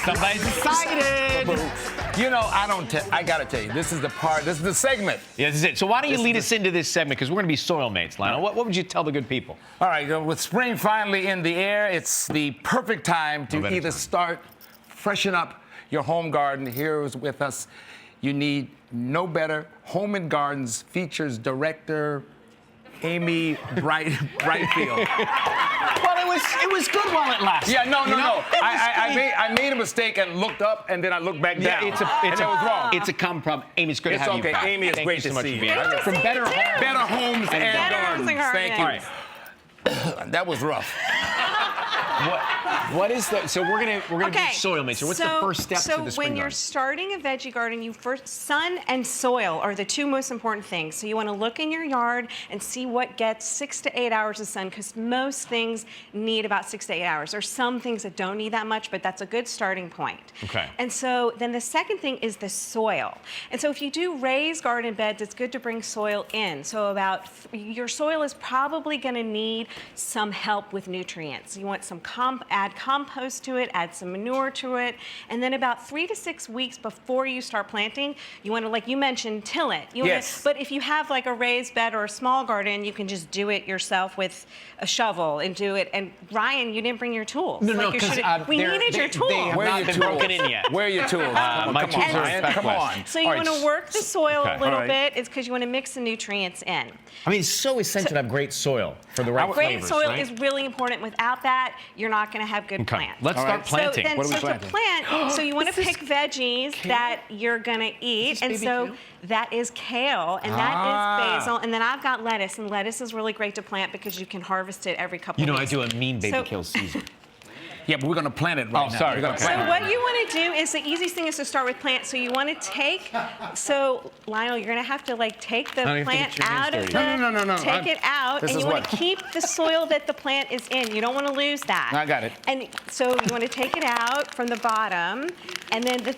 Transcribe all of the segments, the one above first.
Somebody's excited. You know, I gotta tell you, this is the segment. Yeah, this is it. So why don't you lead us into this segment, because we're going to be soil mates, Lionel. What would you tell the good people? All right, with spring finally in the air, it's the perfect time to either start, freshen up your home garden. Here is with us. You need no better. Home and Gardens features director Amy Brightfield. Well, it was good while it lasted. Yeah, no. I made a mistake and looked up, and then I looked back down. It was wrong. It's a common problem. Amy, it's good to have you back. Amy, it's great to see you. From Better Homes and Gardens. Thank you. All right. That was rough. What is the? So we're gonna do soil mates. So what's the first step to the spring So when you're garden? starting a veggie garden, sun and soil are the two most important things. So you want to look in your yard and see what gets 6 to 8 hours of sun, because most things need about 6 to 8 hours. There's some things that don't need that much, but that's a good starting point. Okay. And so then the second thing is the soil. And so if you do raised garden beds, it's good to bring soil in. So your soil is probably going to need some help with nutrients. You want some add compost to it, add some manure to it, and then about 3 to 6 weeks before you start planting, you want to, like you mentioned, till it. But if you have like a raised bed or a small garden, you can just do it yourself with a shovel and do it. And Ryan, you didn't bring your tools. No, because we needed your tools. They have not been broken in yet. Where are your tools? My tools are in Come on. So you want to work the soil a little right. bit. It's because you want to mix the nutrients in. I mean, it's so essential to have great soil for the right Great flavors, soil right? is really important. Without that, you're not going to have good plants. Let's start planting. So to plant, so you want to pick veggies that you're going to eat. And so that is kale, and that is basil, and then I've got lettuce, and lettuce is really great to plant because you can harvest it every couple of weeks. I do a mean baby kill season. Yeah, but we're going to plant it right now. Sorry. We're gonna So plant it. what you want to do is, the easiest thing is to start with plants. So you want to Lionel, you're going to have to take the plant out of No. take it out, and you want to keep the soil that the plant is in. You don't want to lose that. I got it. And so you want to take it out from the bottom, and then the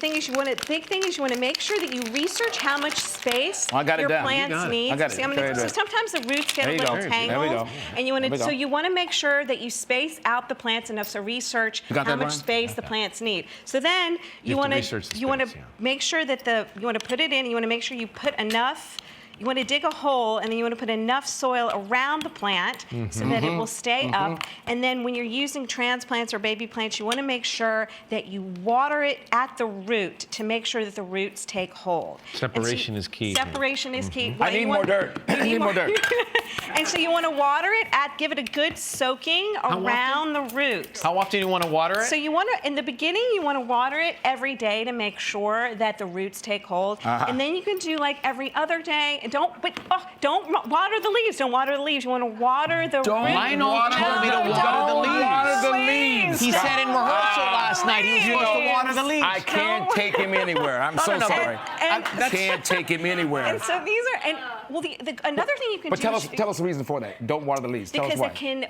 big thing is you want to make sure that you research how much space I got it your down. plants need. I got it. So sometimes the roots get a little There we tangled, go. and you want There we to. go. So you want to make sure that you space out the plants enough. So research got how that, much Brian? space the plants need. So then you want to make sure that you want to put it in. You want to make sure you put enough. You want to dig a hole, and then you want to put enough soil around the plant so that it will stay up. And then when you're using transplants or baby plants, you want to make sure that you water it at the root to make sure that the roots take hold. Separation is key. Separation is key. I need more dirt. I need more dirt. And so you want to water it give it a good soaking around the roots. How often do you want to water it? So you want to, in the beginning, you want to water it every day to make sure that the roots take hold. And then you can do every other day. And don't water the leaves. Don't water the leaves. You want to water the roots. Lionel told me to water the leaves. Water the leaves. He said in rehearsal last night he was supposed to water the leaves. I can't take him anywhere. I'm so sorry. I can't take him anywhere. And so these are, another thing you can But do. tell us the reason for that. Don't water the leaves. Tell us Because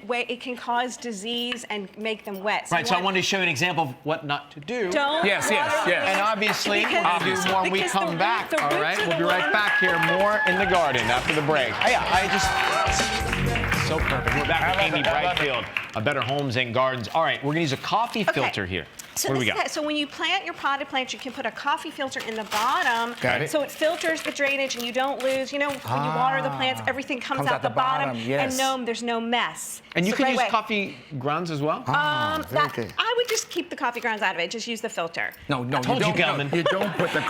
why. it can cause disease and make them wet. Right, so I wanted to show you an example of what not to do. Don't Yes. And obviously, we'll do more when we come back, all right? We'll be right back here, more in the garden after the break. So perfect. We're back with Amy Brightfield of Better Homes and Gardens. All right, we're going to use a coffee filter here. So, what do we got? So when you plant your potted plants, you can put a coffee filter in the bottom. Got it. So it filters the drainage and you don't lose, when you water the plants, everything comes out the bottom. yes. And there's no mess. And you It's a can great use way. coffee grounds as well? Very good. I would just keep the coffee grounds out of it. Just use the filter. No, you told you, don't. Gelman. You don't put the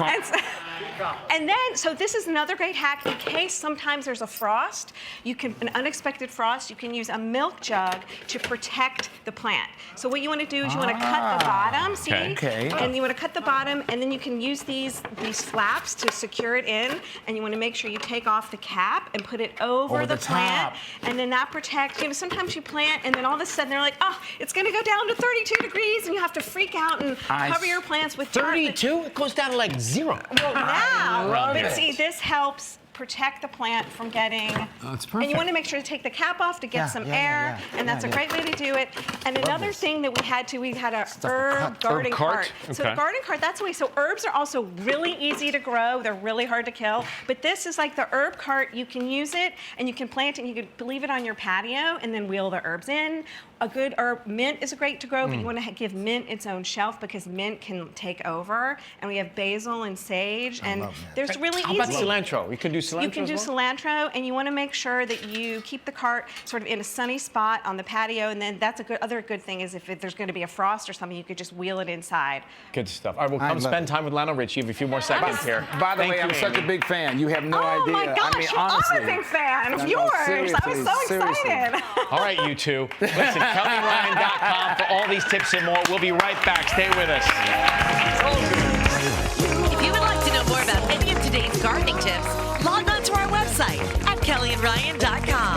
And then, so this is another great hack. In case sometimes there's a frost, an unexpected frost, you can use a milk jug to protect the plant. So what you want to do is you want to cut the bottom, see? Okay. And you want to cut the bottom, and then you can use these flaps to secure it in, and you want to make sure you take off the cap and put it over the plant, top. and then that protects. Sometimes you plant, and then all of a sudden they're like, oh, it's going to go down to 32 degrees, and you have to freak out and cover your plants with tarp. 32? It goes down to 0. Well, now, Love but it. see, this helps protect the plant from getting. Oh, it's And perfect. you want to make sure to take the cap off to get Yeah, some yeah, air, yeah. and that's Yeah, a yeah. great way to do it. And another this. thing that we had a a herb garden cart? So Okay. the garden cart, that's the way. So herbs are also really easy to grow. They're really hard to kill. But this is like the herb cart. You can use it, and you can plant it, and you can leave it on your patio, and then wheel the herbs in. A good herb, mint is great to grow, but you want to give mint its own shelf because mint can take over. And we have basil and sage, and love mint. there's really How easy. about cilantro? You can do cilantro You can do as well? cilantro, and you want to make sure that you keep the cart sort of in a sunny spot on the patio. And then that's other good thing is if there's going to be a frost or something, you could just wheel it inside. Good stuff. All right, we'll I come love spend it. time with Lionel Richie. You have a few more seconds here. By the Thank way, you, I'm such a Amy. big fan. You have no Oh idea. my gosh, I mean, you honestly. are a big fan of No, yours. I was seriously, so seriously. excited. All right, you two. Listen, KellyRyan.com for all these tips and more. We'll be right back. Stay with us. If you would like to know more about any of today's gardening tips, log on to our website at KellyandRyan.com.